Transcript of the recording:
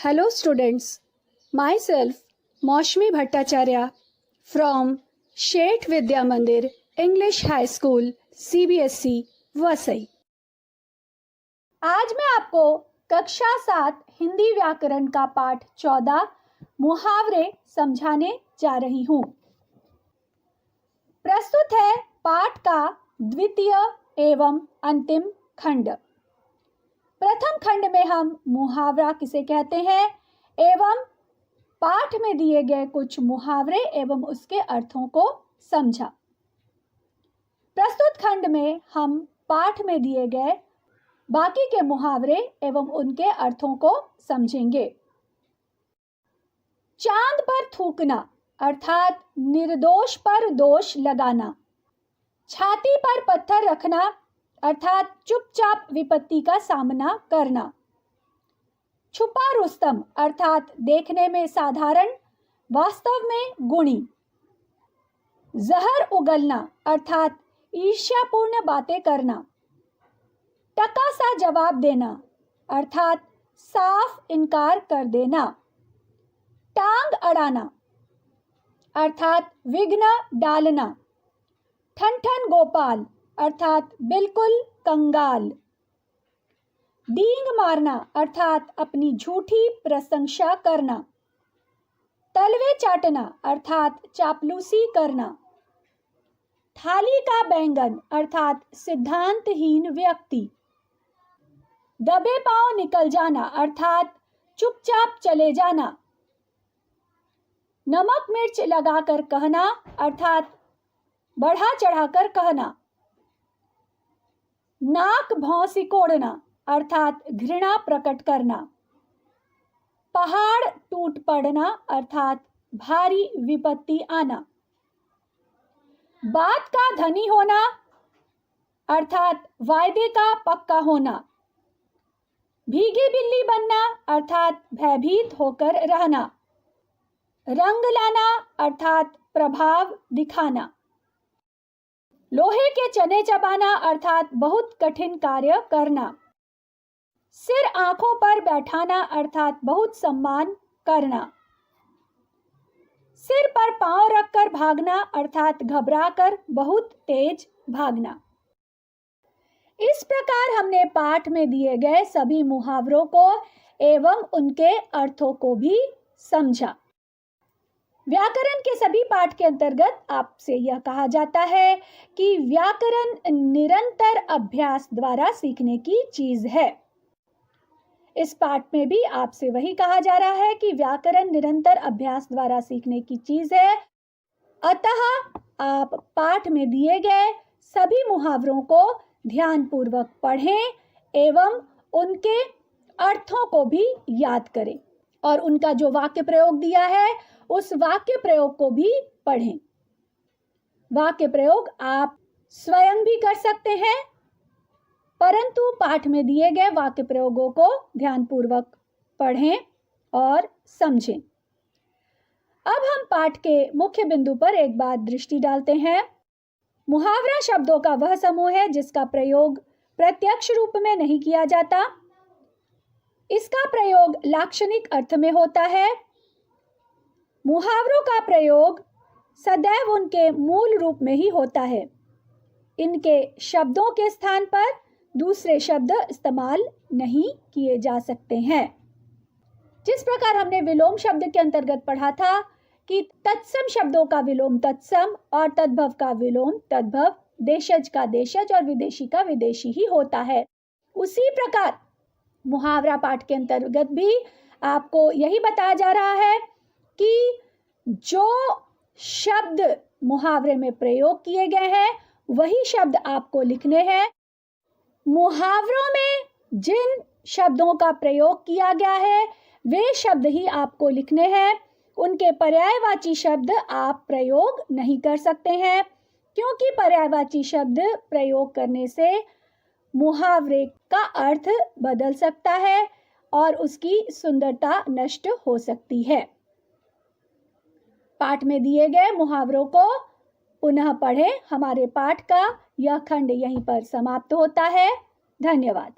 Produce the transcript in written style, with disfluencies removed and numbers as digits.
Hello students, myself Maushmi Bhattacharya from Shet Vidya Mandir English High School CBSE Vasai. आज मैं आपको कक्षा 7 हिंदी व्याकरण का पाठ 14 मुहावरे समझाने जा रही हूँ। प्रस्तुत है पाठ का द्वितीय एवं अंतिम खंड। प्रथम खंड में हम मुहावरा किसे कहते हैं एवं पाठ में दिए गए कुछ मुहावरे एवं उसके अर्थों को समझा। प्रस्तुत खंड में हम पाठ में दिए गए बाकी के मुहावरे एवं उनके अर्थों को समझेंगे। चांद पर थूकना अर्थात निर्दोष पर दोष लगाना। छाती पर पत्थर रखना अर्थात चुपचाप विपत्ति का सामना करना। छुपा रुस्तम अर्थात देखने में साधारण वास्तव में गुणी। जहर उगलना अर्थात ईर्ष्यापूर्ण बातें करना। टका सा जवाब देना अर्थात साफ इनकार कर देना। टांग अड़ाना अर्थात विघ्न डालना। ठन गोपाल अर्थात बिल्कुल कंगाल। डींग मारना अर्थात अपनी झूठी प्रशंसा करना। तलवे चाटना अर्थात चापलूसी करना। थाली का बैंगन अर्थात सिद्धांतहीन व्यक्ति। दबे पांव निकल जाना अर्थात चुपचाप चले जाना। नमक मिर्च लगाकर कहना अर्थात बढ़ा चढ़ाकर कहना। नाक भौं सिकोड़ना अर्थात घृणा प्रकट करना। पहाड़ टूट पड़ना अर्थात भारी विपत्ति आना। बात का धनी होना अर्थात वायदे का पक्का होना। भीगी बिल्ली बनना अर्थात भयभीत होकर रहना। रंग लाना अर्थात प्रभाव दिखाना। लोहे के चने चबाना अर्थात बहुत कठिन कार्य करना। सिर आंखों पर बैठाना अर्थात बहुत सम्मान करना। सिर पर पांव रखकर भागना अर्थात घबराकर बहुत तेज भागना। इस प्रकार हमने पाठ में दिए गए सभी मुहावरों को एवं उनके अर्थों को भी समझा। व्याकरण के सभी पाठ के अंतर्गत आपसे यह कहा जाता है कि व्याकरण निरंतर अभ्यास द्वारा सीखने की चीज है। इस पाठ में भी आपसे वही कहा जा रहा है कि व्याकरण निरंतर अभ्यास द्वारा सीखने की चीज है। अतः आप पाठ में दिए गए सभी मुहावरों को ध्यानपूर्वक पढ़ें एवं उनके अर्थों को भी याद करें और उनका जो वाक्य प्रयोग दिया है उस वाक्य प्रयोग को भी पढ़ें। वाक्य प्रयोग आप स्वयं भी कर सकते हैं, परंतु पाठ में दिए गए वाक्य प्रयोगों को ध्यानपूर्वक पढ़ें और समझें। अब हम पाठ के मुख्य बिंदु पर एक बार दृष्टि डालते हैं। मुहावरा शब्दों का वह समूह है जिसका प्रयोग प्रत्यक्ष रूप में नहीं किया जाता। इसका प्रयोग लाक्षणिक अर्थ में होता है। मुहावरों का प्रयोग सदैव उनके मूल रूप में ही होता है। इनके शब्दों के स्थान पर दूसरे शब्द इस्तेमाल नहीं किए जा सकते हैं। जिस प्रकार हमने विलोम शब्द के अंतर्गत पढ़ा था कि तत्सम शब्दों का विलोम तत्सम और तद्भव का विलोम तद्भव, देशज का देशज और विदेशी का विदेशी ही होता है, उसी प्रकार मुहावरा पाठ के अंतर्गत भी आपको यही बताया जा रहा है कि जो शब्द मुहावरे में प्रयोग किए गए हैं वही शब्द आपको लिखने हैं। मुहावरों में जिन शब्दों का प्रयोग किया गया है वे शब्द ही आपको लिखने हैं। उनके पर्यायवाची शब्द आप प्रयोग नहीं कर सकते हैं, क्योंकि पर्यायवाची शब्द प्रयोग करने से मुहावरे का अर्थ बदल सकता है और उसकी सुंदरता नष्ट हो सकती है। पाठ में दिए गए मुहावरों को पुनः पढ़ें। हमारे पाठ का यह खंड यहीं पर समाप्त होता है। धन्यवाद।